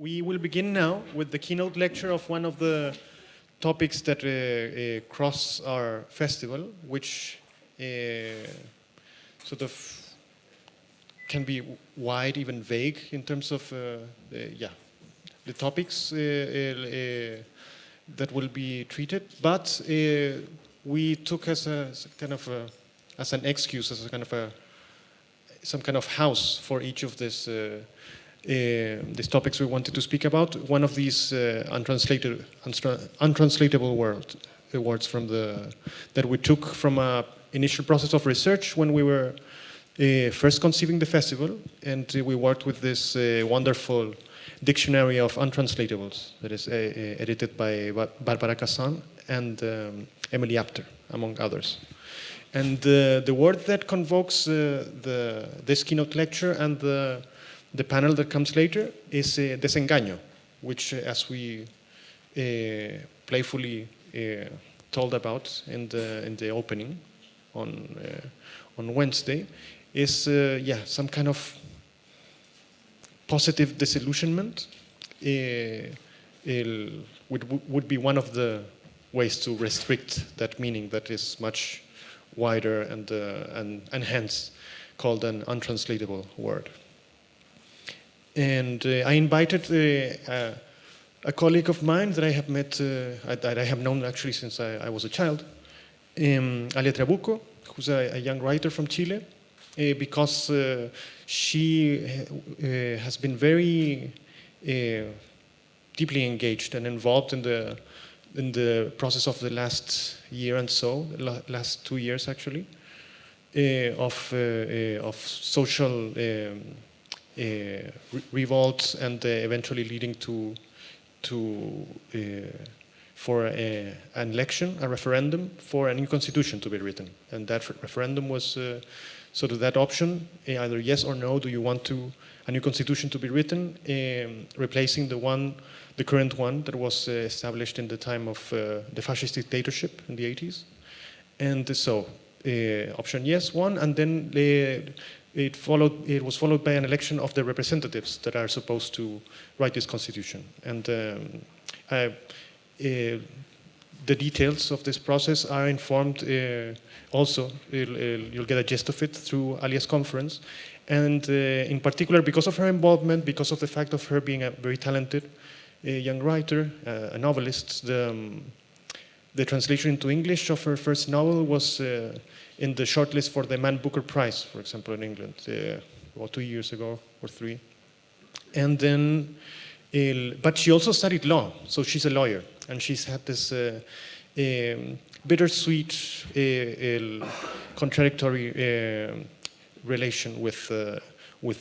We will begin now with the keynote lecture of one of the topics that cross our festival, which sort of can be wide, even vague in terms of the topics that will be treated. But we took as a kind of as an excuse, as a kind of some kind of house for each of these topics we wanted to speak about. One of these untranslatable words from that we took from an initial process of research when we were first conceiving the festival, and we worked with this wonderful dictionary of untranslatables that is edited by Barbara Kazan and Emily Apter, among others. And the word that convokes this keynote lecture and the panel that comes later is desengaño, which, as we playfully told about in the opening on Wednesday, is some kind of positive disillusionment. Would be one of the ways to restrict that meaning that is much wider and hence called an untranslatable word. And I invited a colleague of mine that I have met, that I have known actually since I was a child, Alia Trabuco, who's a young writer from Chile, because she has been very deeply engaged and involved in the process of the last year and so, last 2 years actually, of social revolts and eventually leading for an election, a referendum for a new constitution to be written. And that referendum was sort of that option, either yes or no, do you want a new constitution to be written, replacing the current one that was established in the time of the fascist dictatorship in the 80s. And so option yes won, and then it was followed by an election of the representatives that are supposed to write this constitution. And the details of this process are informed also, you'll get a gist of it through Alia's conference. And in particular, because of her involvement, because of the fact of her being a very talented young writer, a novelist, the translation into English of her first novel was in the shortlist for the Man Booker Prize, for example, in England, about 2 years ago or 3. And then, but she also studied law, so she's a lawyer, and she's had this bittersweet, contradictory relation with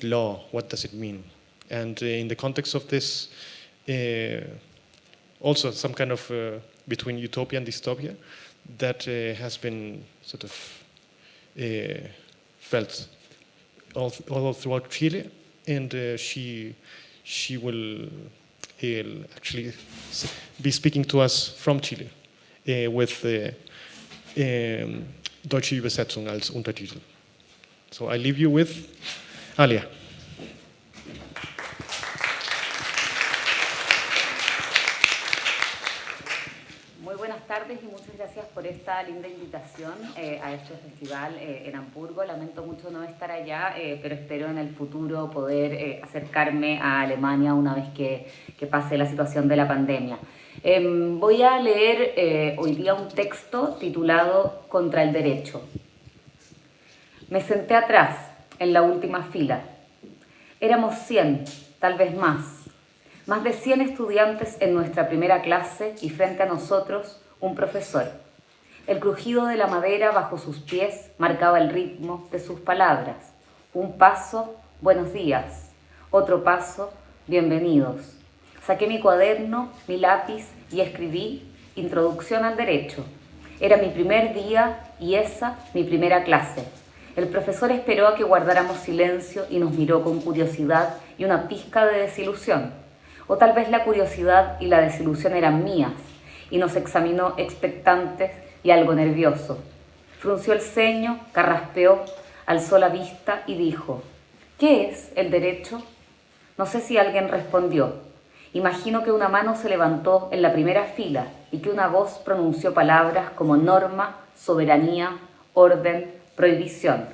law. What does it mean? And in the context of this, also some kind of between utopia and dystopia that has been sort of felt all throughout Chile, and she will actually be speaking to us from Chile with Deutsche Übersetzung als Untertitel. So I leave you with Alia. Muy buenas tardes y muchas gracias por esta linda invitación a este festival en Hamburgo. Lamento mucho no estar allá, pero espero en el futuro poder acercarme a Alemania una vez que pase la situación de la pandemia. Voy a leer hoy día un texto titulado Contra el Derecho. Me senté atrás, en la última fila. Éramos 100, tal vez más de 100 estudiantes en nuestra primera clase y frente a nosotros un profesor. El crujido de la madera bajo sus pies marcaba el ritmo de sus palabras. Un paso, buenos días. Otro paso, bienvenidos. Saqué mi cuaderno, mi lápiz y escribí Introducción al Derecho. Era mi primer día y esa mi primera clase. El profesor esperó a que guardáramos silencio y nos miró con curiosidad y una pizca de desilusión. O tal vez la curiosidad y la desilusión eran mías, y nos examinó expectantes y algo nervioso. Frunció el ceño, carraspeó, alzó la vista y dijo: ¿Qué es el derecho? No sé si alguien respondió. Imagino que una mano se levantó en la primera fila y que una voz pronunció palabras como norma, soberanía, orden, prohibición.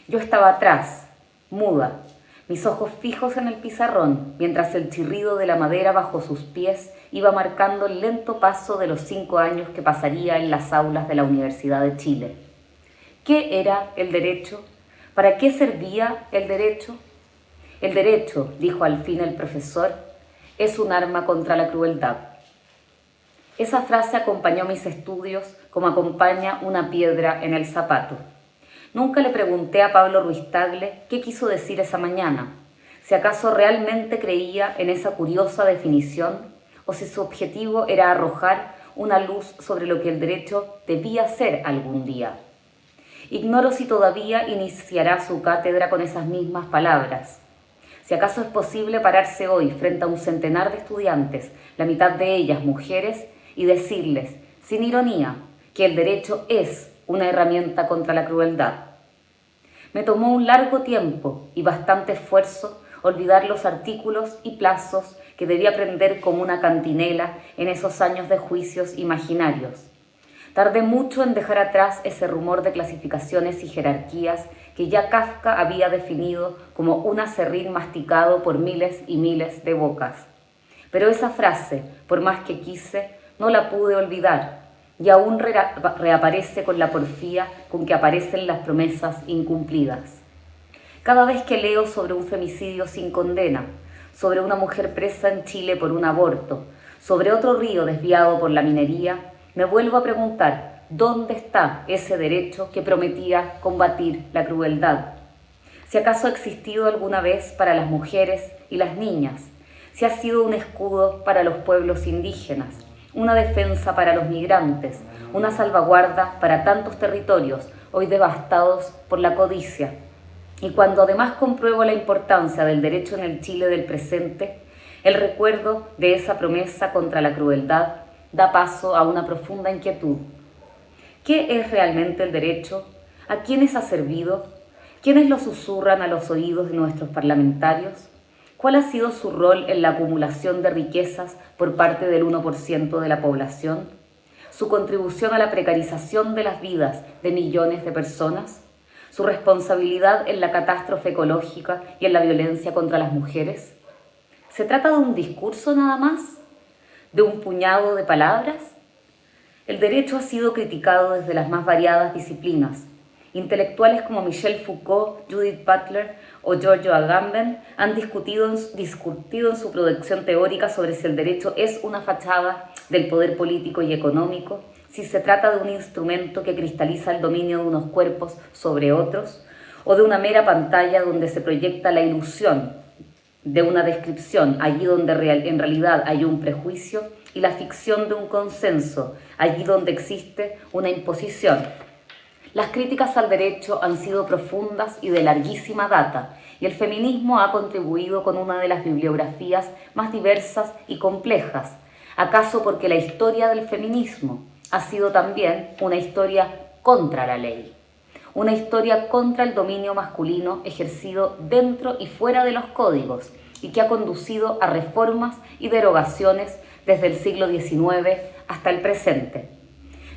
Yo estaba atrás, muda, mis ojos fijos en el pizarrón, mientras el chirrido de la madera bajo sus pies iba marcando el lento paso de los 5 años que pasaría en las aulas de la Universidad de Chile. ¿Qué era el derecho? ¿Para qué servía el derecho? El derecho, dijo al fin el profesor, es un arma contra la crueldad. Esa frase acompañó mis estudios como acompaña una piedra en el zapato. Nunca le pregunté a Pablo Ruiz-Tagle qué quiso decir esa mañana, si acaso realmente creía en esa curiosa definición o si su objetivo era arrojar una luz sobre lo que el derecho debía ser algún día. Ignoro si todavía iniciará su cátedra con esas mismas palabras. Si acaso es posible pararse hoy frente a un centenar de estudiantes, la mitad de ellas mujeres, y decirles, sin ironía, que el derecho es una herramienta contra la crueldad. Me tomó un largo tiempo y bastante esfuerzo olvidar los artículos y plazos que debía aprender como una cantinela en esos años de juicios imaginarios. Tardé mucho en dejar atrás ese rumor de clasificaciones y jerarquías que ya Kafka había definido como un aserrín masticado por miles y miles de bocas. Pero esa frase, por más que quise, no la pude olvidar y aún reaparece con la porfía con que aparecen las promesas incumplidas. Cada vez que leo sobre un femicidio sin condena, sobre una mujer presa en Chile por un aborto, sobre otro río desviado por la minería, me vuelvo a preguntar, ¿dónde está ese derecho que prometía combatir la crueldad? Si acaso ha existido alguna vez para las mujeres y las niñas, si ha sido un escudo para los pueblos indígenas, una defensa para los migrantes, una salvaguarda para tantos territorios hoy devastados por la codicia. Y cuando además compruebo la importancia del derecho en el Chile del presente, el recuerdo de esa promesa contra la crueldad da paso a una profunda inquietud. ¿Qué es realmente el derecho? ¿A quiénes ha servido? ¿Quiénes lo susurran a los oídos de nuestros parlamentarios? ¿Cuál ha sido su rol en la acumulación de riquezas por parte del 1% de la población? ¿Su contribución a la precarización de las vidas de millones de personas? ¿Su responsabilidad en la catástrofe ecológica y en la violencia contra las mujeres? ¿Se trata de un discurso nada más? ¿De un puñado de palabras? El derecho ha sido criticado desde las más variadas disciplinas. Intelectuales como Michel Foucault, Judith Butler o Giorgio Agamben han discutido en su producción teórica sobre si el derecho es una fachada del poder político y económico, si se trata de un instrumento que cristaliza el dominio de unos cuerpos sobre otros, o de una mera pantalla donde se proyecta la ilusión de una descripción allí donde en realidad hay un prejuicio y la ficción de un consenso allí donde existe una imposición. Las críticas al derecho han sido profundas y de larguísima data, y el feminismo ha contribuido con una de las bibliografías más diversas y complejas, acaso porque la historia del feminismo ha sido también una historia contra la ley, una historia contra el dominio masculino ejercido dentro y fuera de los códigos y que ha conducido a reformas y derogaciones desde el siglo XIX hasta el presente.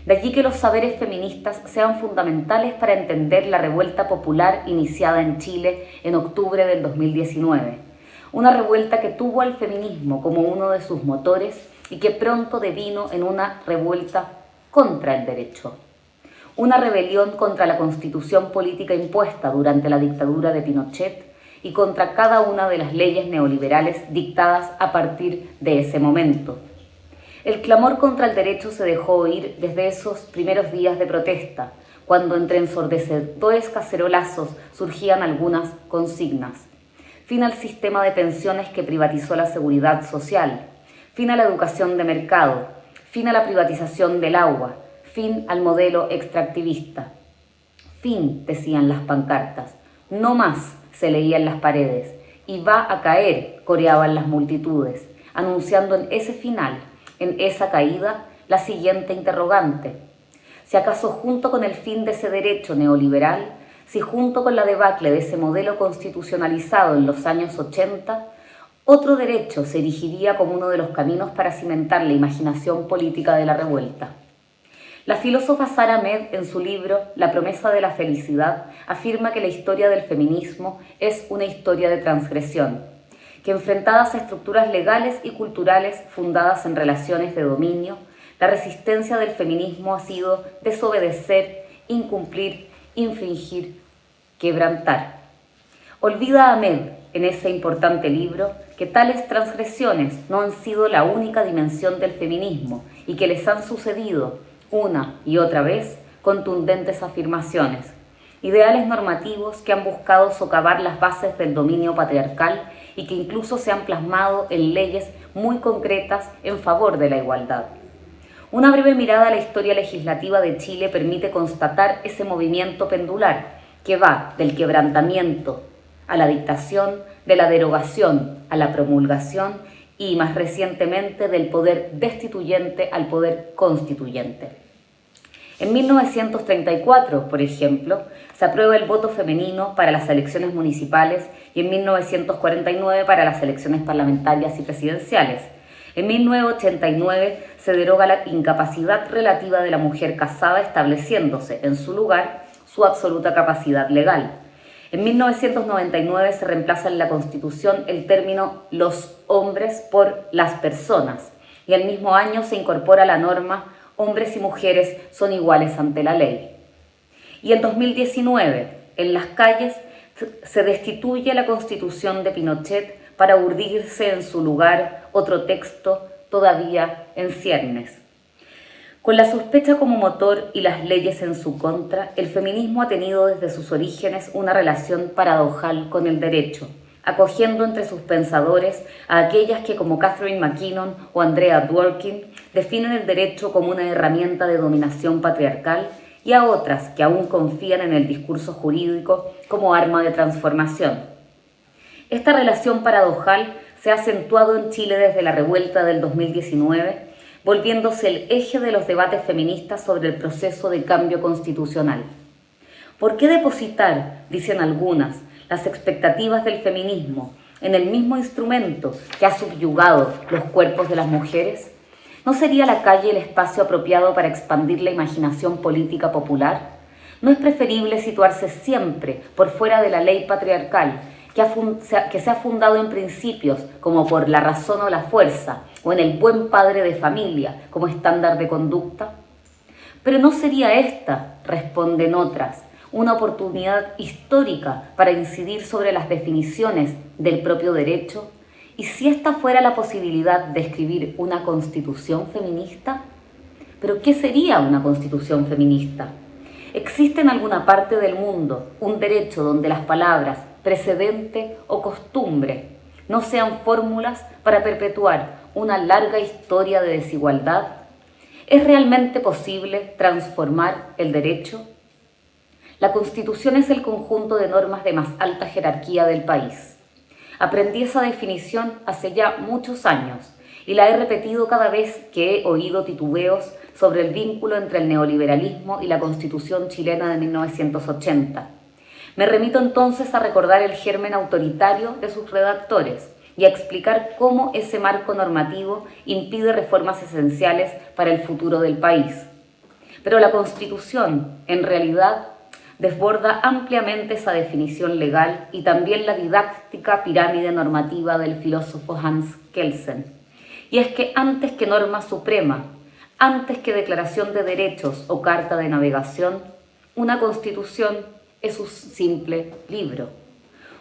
De allí que los saberes feministas sean fundamentales para entender la revuelta popular iniciada en Chile en octubre del 2019. Una revuelta que tuvo al feminismo como uno de sus motores y que pronto devino en una revuelta contra el derecho. Una rebelión contra la constitución política impuesta durante la dictadura de Pinochet y contra cada una de las leyes neoliberales dictadas a partir de ese momento. El clamor contra el derecho se dejó oír desde esos primeros días de protesta, cuando entre ensordecedores cacerolazos surgían algunas consignas. Fin al sistema de pensiones que privatizó la seguridad social, fin a la educación de mercado, fin a la privatización del agua, fin al modelo extractivista. Fin, decían las pancartas, no más, se leía en las paredes, y va a caer, coreaban las multitudes, anunciando en ese final, en esa caída, la siguiente interrogante. Si acaso junto con el fin de ese derecho neoliberal, si junto con la debacle de ese modelo constitucionalizado en los años 80, Otro derecho se erigiría como uno de los caminos para cimentar la imaginación política de la revuelta. La filósofa Sara Ahmed, en su libro La promesa de la felicidad, afirma que la historia del feminismo es una historia de transgresión, que enfrentadas a estructuras legales y culturales fundadas en relaciones de dominio, la resistencia del feminismo ha sido desobedecer, incumplir, infringir, quebrantar. Olvida Ahmed, en ese importante libro, que tales transgresiones no han sido la única dimensión del feminismo y que les han sucedido, una y otra vez, contundentes afirmaciones, ideales normativos que han buscado socavar las bases del dominio patriarcal y que incluso se han plasmado en leyes muy concretas en favor de la igualdad. Una breve mirada a la historia legislativa de Chile permite constatar ese movimiento pendular que va del quebrantamiento a la dictación, de la derogación a la promulgación y, más recientemente, del poder destituyente al poder constituyente. En 1934, por ejemplo, se aprueba el voto femenino para las elecciones municipales y en 1949 para las elecciones parlamentarias y presidenciales. En 1989 se deroga la incapacidad relativa de la mujer casada, estableciéndose en su lugar su absoluta capacidad legal. En 1999 se reemplaza en la Constitución el término los hombres por las personas y el mismo año se incorpora la norma hombres y mujeres son iguales ante la ley. Y en 2019, en las calles, se destituye la Constitución de Pinochet para urdirse en su lugar otro texto todavía en ciernes. Con la sospecha como motor y las leyes en su contra, el feminismo ha tenido desde sus orígenes una relación paradojal con el derecho, acogiendo entre sus pensadores a aquellas que, como Catherine McKinnon o Andrea Dworkin, definen el derecho como una herramienta de dominación patriarcal y a otras que aún confían en el discurso jurídico como arma de transformación. Esta relación paradojal se ha acentuado en Chile desde la revuelta del 2019, volviéndose el eje de los debates feministas sobre el proceso de cambio constitucional. ¿Por qué depositar, dicen algunas, las expectativas del feminismo en el mismo instrumento que ha subyugado los cuerpos de las mujeres? ¿No sería la calle el espacio apropiado para expandir la imaginación política popular? ¿No es preferible situarse siempre por fuera de la ley patriarcal que se ha fundado en principios como por la razón o la fuerza, o en el buen padre de familia como estándar de conducta? Pero ¿no sería esta, responden otras, una oportunidad histórica para incidir sobre las definiciones del propio derecho? ¿Y si esta fuera la posibilidad de escribir una constitución feminista? ¿Pero qué sería una constitución feminista? ¿Existe en alguna parte del mundo un derecho donde las palabras precedente o costumbre no sean fórmulas para perpetuar una larga historia de desigualdad? ¿Es realmente posible transformar el derecho? La Constitución es el conjunto de normas de más alta jerarquía del país. Aprendí esa definición hace ya muchos años y la he repetido cada vez que he oído titubeos sobre el vínculo entre el neoliberalismo y la Constitución chilena de 1980. Me remito entonces a recordar el germen autoritario de sus redactores y a explicar cómo ese marco normativo impide reformas esenciales para el futuro del país. Pero la Constitución, en realidad, desborda ampliamente esa definición legal y también la didáctica pirámide normativa del filósofo Hans Kelsen. Y es que antes que norma suprema, antes que declaración de derechos o carta de navegación, una Constitución es un simple libro.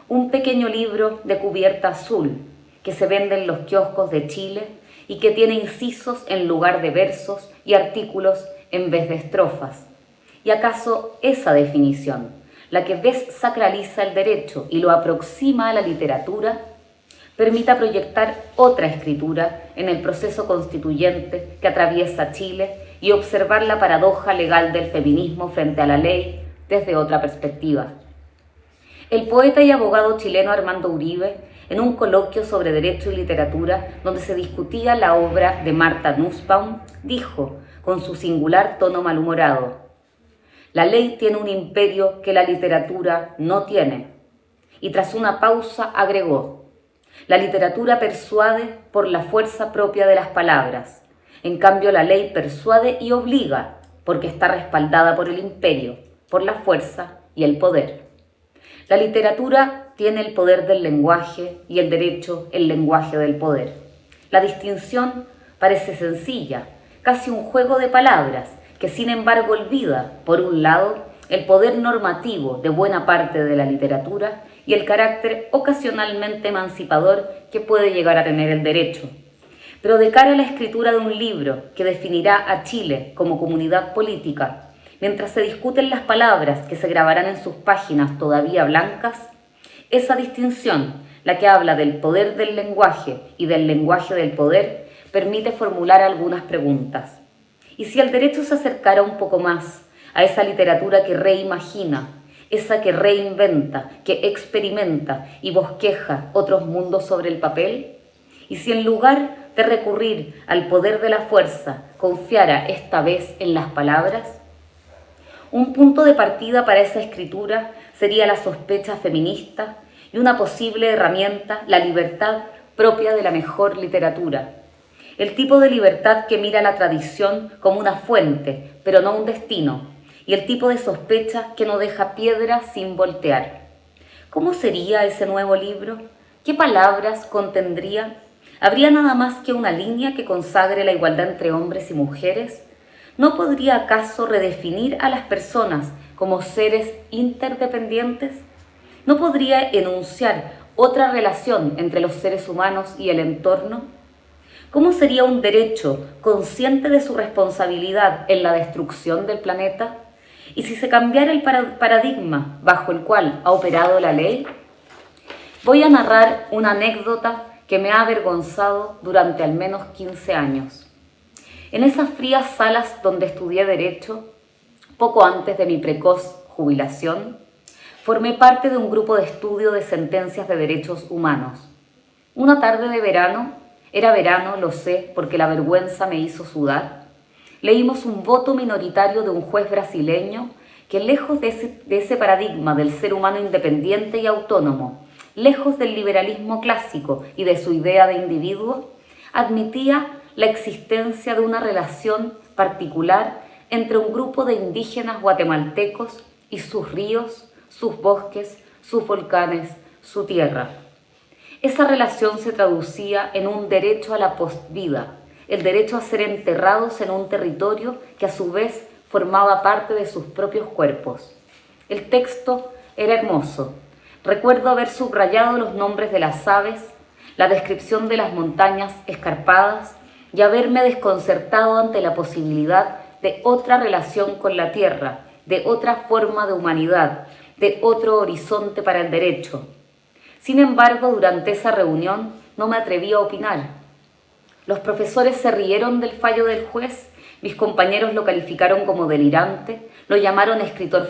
Un pequeño libro de cubierta azul que se vende en los kioscos de Chile y que tiene incisos en lugar de versos y artículos en vez de estrofas. ¿Y acaso esa definición, la que desacraliza el derecho y lo aproxima a la literatura, permita proyectar otra escritura en el proceso constituyente que atraviesa Chile y observar la paradoja legal del feminismo frente a la ley desde otra perspectiva? El poeta y abogado chileno Armando Uribe, en un coloquio sobre derecho y literatura donde se discutía la obra de Martha Nussbaum, dijo con su singular tono malhumorado: «La ley tiene un imperio que la literatura no tiene». Y tras una pausa agregó: La literatura persuade por la fuerza propia de las palabras. En cambio, la ley persuade y obliga porque está respaldada por el imperio, por la fuerza y el poder. La literatura tiene el poder del lenguaje y el derecho el lenguaje del poder. La distinción parece sencilla, casi un juego de palabras, que sin embargo olvida, por un lado, el poder normativo de buena parte de la literatura y el carácter ocasionalmente emancipador que puede llegar a tener el derecho. Pero de cara a la escritura de un libro que definirá a Chile como comunidad política, mientras se discuten las palabras que se grabarán en sus páginas todavía blancas, esa distinción, la que habla del poder del lenguaje y del lenguaje del poder, permite formular algunas preguntas. ¿Y si el derecho se acercara un poco más a esa literatura que reimagina, esa que reinventa, que experimenta y bosqueja otros mundos sobre el papel? ¿Y si en lugar de recurrir al poder de la fuerza, confiara esta vez en las palabras? Un punto de partida para esa escritura sería la sospecha feminista y una posible herramienta, la libertad propia de la mejor literatura. El tipo de libertad que mira la tradición como una fuente, pero no un destino, y el tipo de sospecha que no deja piedra sin voltear. ¿Cómo sería ese nuevo libro? ¿Qué palabras contendría? ¿Habría nada más que una línea que consagre la igualdad entre hombres y mujeres? ¿No podría acaso redefinir a las personas como seres interdependientes? ¿No podría enunciar otra relación entre los seres humanos y el entorno? ¿Cómo sería un derecho consciente de su responsabilidad en la destrucción del planeta? ¿Y si se cambiara el paradigma bajo el cual ha operado la ley? Voy a narrar una anécdota que me ha avergonzado durante al menos 15 años. En esas frías salas donde estudié Derecho, poco antes de mi precoz jubilación, formé parte de un grupo de estudio de sentencias de derechos humanos. Una tarde de verano, era verano, lo sé, porque la vergüenza me hizo sudar, leímos un voto minoritario de un juez brasileño que, lejos de ese paradigma del ser humano independiente y autónomo, lejos del liberalismo clásico y de su idea de individuo, admitía la existencia de una relación particular entre un grupo de indígenas guatemaltecos y sus ríos, sus bosques, sus volcanes, su tierra. Esa relación se traducía en un derecho a la postvida, el derecho a ser enterrados en un territorio que a su vez formaba parte de sus propios cuerpos. El texto era hermoso. Recuerdo haber subrayado los nombres de las aves, la descripción de las montañas escarpadas y haberme desconcertado ante la posibilidad de otra relación con la tierra, de otra forma de humanidad, de otro horizonte para el derecho. Sin embargo, durante esa reunión no me atreví a opinar. Los profesores se rieron del fallo del juez, mis compañeros lo calificaron como delirante, lo llamaron escritor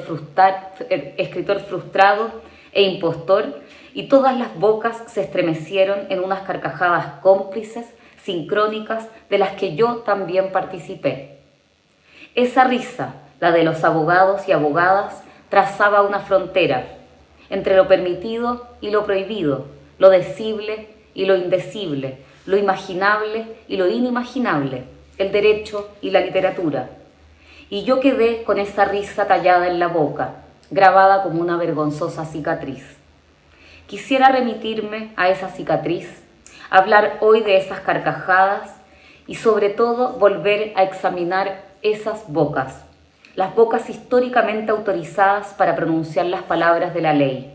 frustrado e impostor, y todas las bocas se estremecieron en unas carcajadas cómplices, sincrónicas, de las que yo también participé. Esa risa, la de los abogados y abogadas, trazaba una frontera entre lo permitido y lo prohibido, lo decible y lo indecible, lo imaginable y lo inimaginable, el derecho y la literatura. Y yo quedé con esa risa tallada en la boca, grabada como una vergonzosa cicatriz. Quisiera remitirme a esa cicatriz, hablar hoy de esas carcajadas y sobre todo volver a examinar esas bocas, las bocas históricamente autorizadas para pronunciar las palabras de la ley,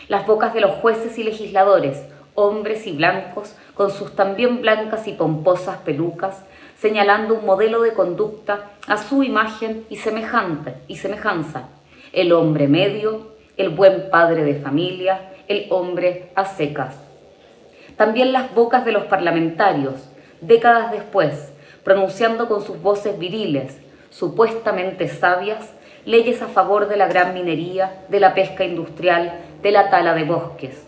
las bocas de los jueces y legisladores, hombres y blancos, con sus también blancas y pomposas pelucas, señalando un modelo de conducta a su imagen y semejanza, el hombre medio, el buen padre de familia, el hombre a secas. También las bocas de los parlamentarios, décadas después, pronunciando con sus voces viriles, supuestamente sabias, leyes a favor de la gran minería, de la pesca industrial, de la tala de bosques.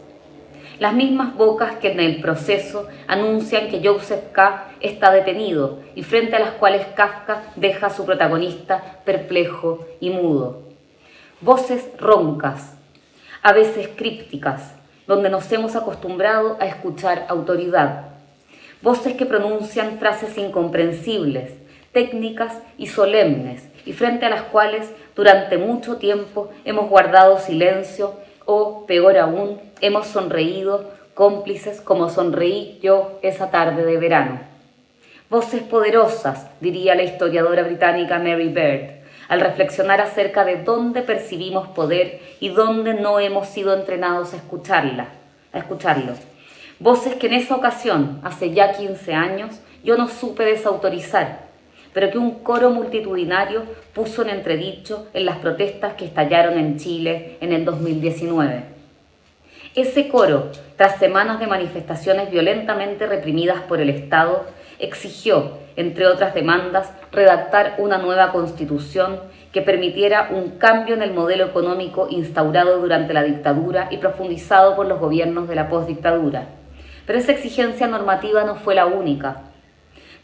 Las mismas bocas que en el proceso anuncian que Joseph K. está detenido y frente a las cuales Kafka deja a su protagonista perplejo y mudo. Voces roncas, a veces crípticas, donde nos hemos acostumbrado a escuchar autoridad. Voces que pronuncian frases incomprensibles, técnicas y solemnes, y frente a las cuales durante mucho tiempo hemos guardado silencio o, peor aún, hemos sonreído, cómplices como sonreí yo esa tarde de verano. Voces poderosas, diría la historiadora británica Mary Beard, al reflexionar acerca de dónde percibimos poder y dónde no hemos sido entrenados a escucharlo. Voces que en esa ocasión, hace ya 15 años, yo no supe desautorizar, pero que un coro multitudinario puso en entredicho en las protestas que estallaron en Chile en el 2019. Ese coro, tras semanas de manifestaciones violentamente reprimidas por el Estado, exigió, entre otras demandas, redactar una nueva constitución que permitiera un cambio en el modelo económico instaurado durante la dictadura y profundizado por los gobiernos de la postdictadura. Pero esa exigencia normativa no fue la única.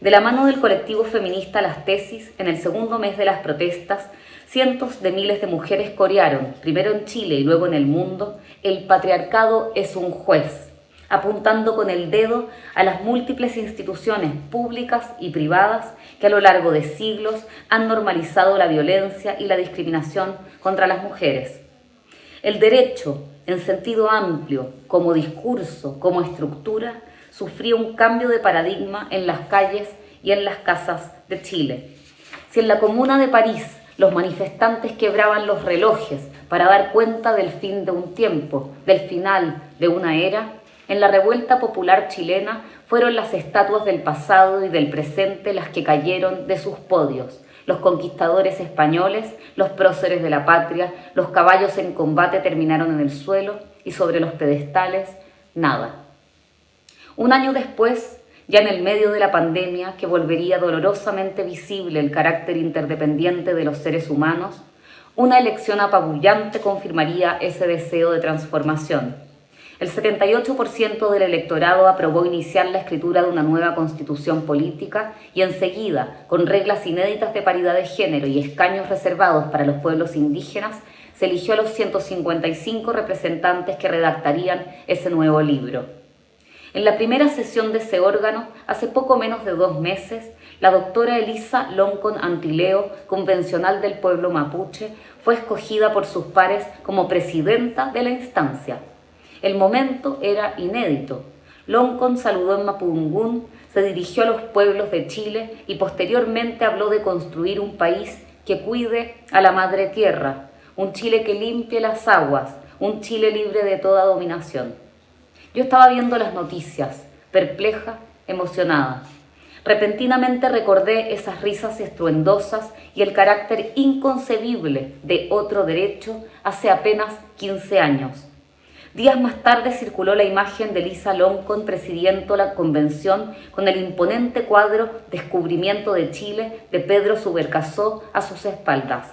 De la mano del colectivo feminista Las Tesis, en el segundo mes de las protestas, cientos de miles de mujeres corearon, primero en Chile y luego en el mundo, "El patriarcado es un juez", apuntando con el dedo a las múltiples instituciones públicas y privadas que a lo largo de siglos han normalizado la violencia y la discriminación contra las mujeres. El derecho, en sentido amplio, como discurso, como estructura, sufrió un cambio de paradigma en las calles y en las casas de Chile. Si en la Comuna de París los manifestantes quebraban los relojes para dar cuenta del fin de un tiempo, del final de una era, en la revuelta popular chilena fueron las estatuas del pasado y del presente las que cayeron de sus podios. Los conquistadores españoles, los próceres de la patria, los caballos en combate terminaron en el suelo y sobre los pedestales, nada. Un año después, ya en el medio de la pandemia que volvería dolorosamente visible el carácter interdependiente de los seres humanos, una elección apabullante confirmaría ese deseo de transformación. El 78% del electorado aprobó iniciar la escritura de una nueva constitución política y enseguida, con reglas inéditas de paridad de género y escaños reservados para los pueblos indígenas, se eligió a los 155 representantes que redactarían ese nuevo libro. En la primera sesión de ese órgano, hace poco menos de 2 meses, la doctora Elisa Loncón Antileo, convencional del pueblo mapuche, fue escogida por sus pares como presidenta de la instancia. El momento era inédito. Loncón saludó en mapudungún, se dirigió a los pueblos de Chile y posteriormente habló de construir un país que cuide a la madre tierra, un Chile que limpie las aguas, un Chile libre de toda dominación. Yo estaba viendo las noticias, perpleja, emocionada. Repentinamente recordé esas risas estruendosas y el carácter inconcebible de otro derecho hace apenas 15 años. Días más tarde circuló la imagen de Elisa Loncón presidiendo la convención con el imponente cuadro Descubrimiento de Chile de Pedro Subercaseaux a sus espaldas.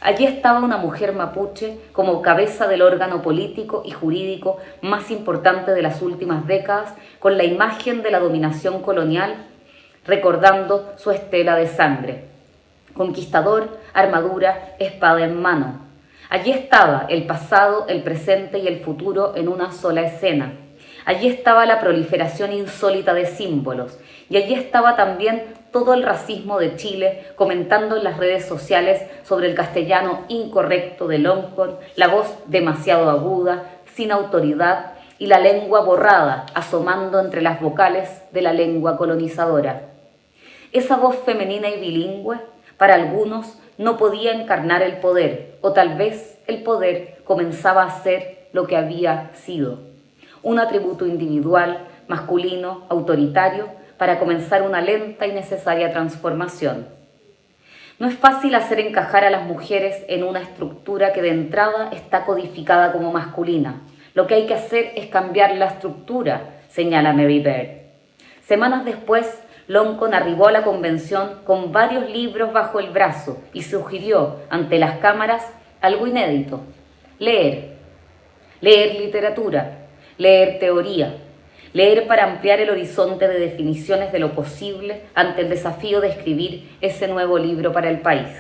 Allí estaba una mujer mapuche como cabeza del órgano político y jurídico más importante de las últimas décadas, con la imagen de la dominación colonial, recordando su estela de sangre. Conquistador, armadura, espada en mano. Allí estaba el pasado, el presente y el futuro en una sola escena. Allí estaba la proliferación insólita de símbolos, y allí estaba también todo el racismo de Chile comentando en las redes sociales sobre el castellano incorrecto de Loncón, la voz demasiado aguda, sin autoridad y la lengua borrada asomando entre las vocales de la lengua colonizadora. Esa voz femenina y bilingüe, para algunos, no podía encarnar el poder, o tal vez el poder comenzaba a ser lo que había sido, un atributo individual, masculino, autoritario, para comenzar una lenta y necesaria transformación. No es fácil hacer encajar a las mujeres en una estructura que de entrada está codificada como masculina. Lo que hay que hacer es cambiar la estructura, señala Mary Beard. Semanas después, Loncón arribó a la convención con varios libros bajo el brazo y sugirió ante las cámaras algo inédito: leer literatura, leer teoría, leer para ampliar el horizonte de definiciones de lo posible ante el desafío de escribir ese nuevo libro para el país.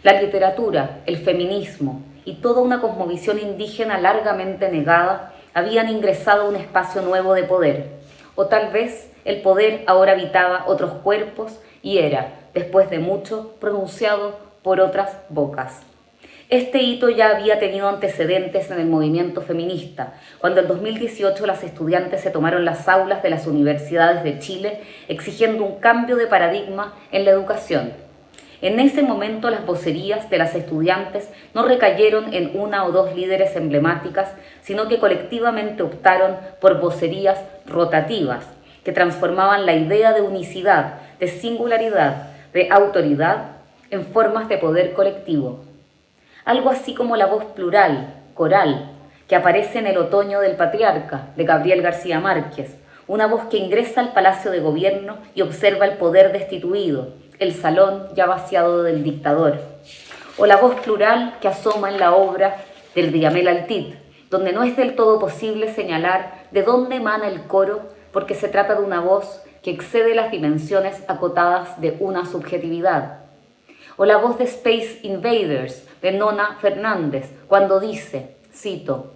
La literatura, el feminismo y toda una cosmovisión indígena largamente negada habían ingresado a un espacio nuevo de poder, o tal vez el poder ahora habitaba otros cuerpos y era, después de mucho, pronunciado por otras bocas. Este hito ya había tenido antecedentes en el movimiento feminista, cuando en 2018 las estudiantes se tomaron las aulas de las universidades de Chile exigiendo un cambio de paradigma en la educación. En ese momento las vocerías de las estudiantes no recayeron en una o dos líderes emblemáticas, sino que colectivamente optaron por vocerías rotativas, que transformaban la idea de unicidad, de singularidad, de autoridad en formas de poder colectivo. Algo así como la voz plural, coral, que aparece en El otoño del patriarca, de Gabriel García Márquez, una voz que ingresa al Palacio de Gobierno y observa el poder destituido, el salón ya vaciado del dictador. O la voz plural que asoma en la obra del Diyamel Altit, donde no es del todo posible señalar de dónde emana el coro, porque se trata de una voz que excede las dimensiones acotadas de una subjetividad. O la voz de Space Invaders, de Nona Fernández, cuando dice, cito,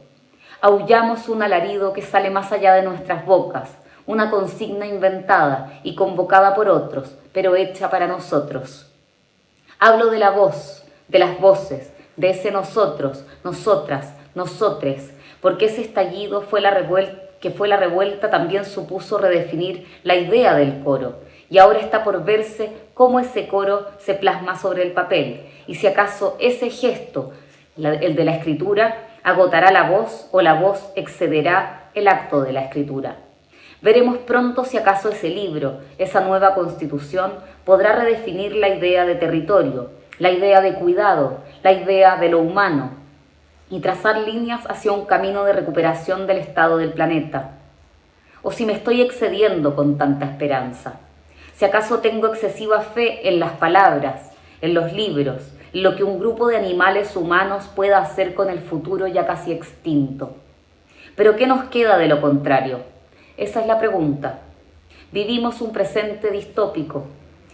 «Aullamos un alarido que sale más allá de nuestras bocas, una consigna inventada y convocada por otros, pero hecha para nosotros». Hablo de la voz, de las voces, de ese nosotros, nosotras, nosotres, porque ese estallido fue la revuelta también supuso redefinir la idea del coro, y ahora está por verse cómo ese coro se plasma sobre el papel, y si acaso ese gesto, el de la escritura, agotará la voz o la voz excederá el acto de la escritura. Veremos pronto si acaso ese libro, esa nueva constitución, podrá redefinir la idea de territorio, la idea de cuidado, la idea de lo humano, y trazar líneas hacia un camino de recuperación del estado del planeta. O si me estoy excediendo con tanta esperanza. Si acaso tengo excesiva fe en las palabras, en los libros, en lo que un grupo de animales humanos pueda hacer con el futuro ya casi extinto. Pero ¿qué nos queda de lo contrario? Esa es la pregunta. Vivimos un presente distópico.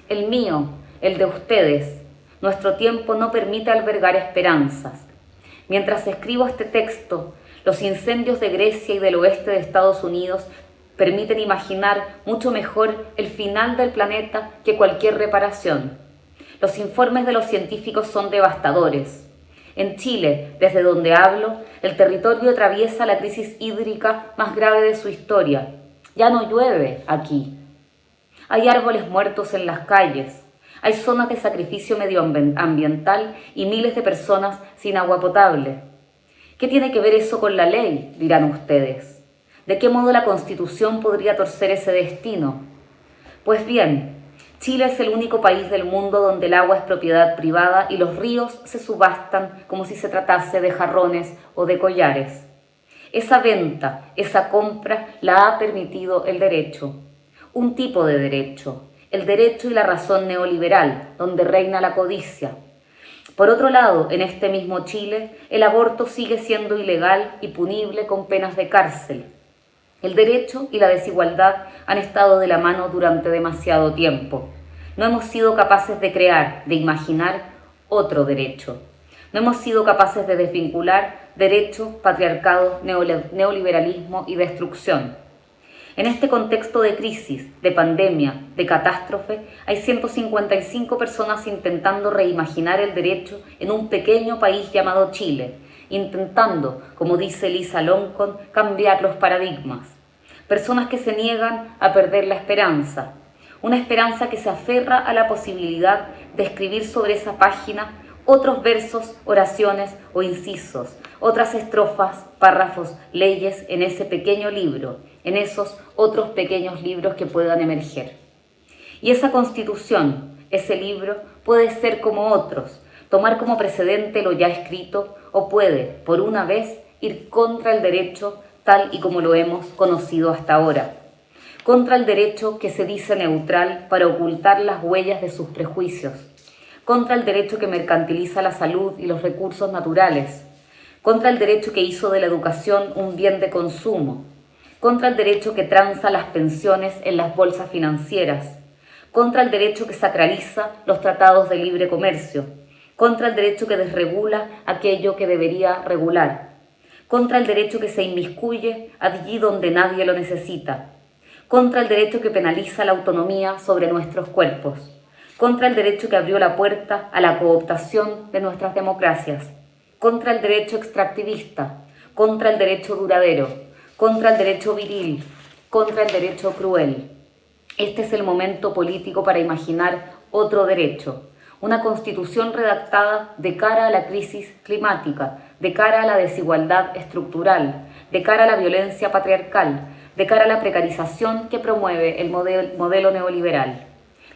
El mío, el de ustedes. Nuestro tiempo no permite albergar esperanzas. Mientras escribo este texto, los incendios de Grecia y del oeste de Estados Unidos permiten imaginar mucho mejor el final del planeta que cualquier reparación. Los informes de los científicos son devastadores. En Chile, desde donde hablo, el territorio atraviesa la crisis hídrica más grave de su historia. Ya no llueve aquí. Hay árboles muertos en las calles. Hay zonas de sacrificio medioambiental y miles de personas sin agua potable. ¿Qué tiene que ver eso con la ley?, dirán ustedes. ¿De qué modo la Constitución podría torcer ese destino? Pues bien, Chile es el único país del mundo donde el agua es propiedad privada y los ríos se subastan como si se tratase de jarrones o de collares. Esa venta, esa compra la ha permitido el derecho, un tipo de derecho, el derecho y la razón neoliberal, donde reina la codicia. Por otro lado, en este mismo Chile, el aborto sigue siendo ilegal y punible con penas de cárcel. El derecho y la desigualdad han estado de la mano durante demasiado tiempo. No hemos sido capaces de crear, de imaginar otro derecho. No hemos sido capaces de desvincular derecho, patriarcado, neoliberalismo y destrucción. En este contexto de crisis, de pandemia, de catástrofe, hay 155 personas intentando reimaginar el derecho en un pequeño país llamado Chile, intentando, como dice Lisa Loncon, cambiar los paradigmas. Personas que se niegan a perder la esperanza, una esperanza que se aferra a la posibilidad de escribir sobre esa página otros versos, oraciones o incisos, otras estrofas, párrafos, leyes en ese pequeño libro, en esos otros pequeños libros que puedan emerger. Y esa constitución, ese libro, puede ser como otros, tomar como precedente lo ya escrito o puede, por una vez, ir contra el derecho tal y como lo hemos conocido hasta ahora, contra el derecho que se dice neutral para ocultar las huellas de sus prejuicios, contra el derecho que mercantiliza la salud y los recursos naturales, contra el derecho que hizo de la educación un bien de consumo, contra el derecho que tranza las pensiones en las bolsas financieras, contra el derecho que sacraliza los tratados de libre comercio, contra el derecho que desregula aquello que debería regular, contra el derecho que se inmiscuye allí donde nadie lo necesita, contra el derecho que penaliza la autonomía sobre nuestros cuerpos, contra el derecho que abrió la puerta a la cooptación de nuestras democracias, contra el derecho extractivista, contra el derecho duradero, contra el derecho viril, contra el derecho cruel. Este es el momento político para imaginar otro derecho, una constitución redactada de cara a la crisis climática, de cara a la desigualdad estructural, de cara a la violencia patriarcal, de cara a la precarización que promueve el modelo neoliberal.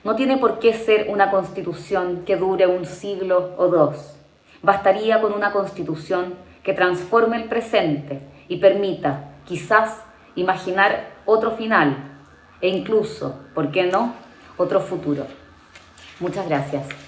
No tiene por qué ser una constitución que dure un siglo o dos. Bastaría con una constitución que transforme el presente y permita, quizás, imaginar otro final e incluso, ¿por qué no?, otro futuro. Muchas gracias.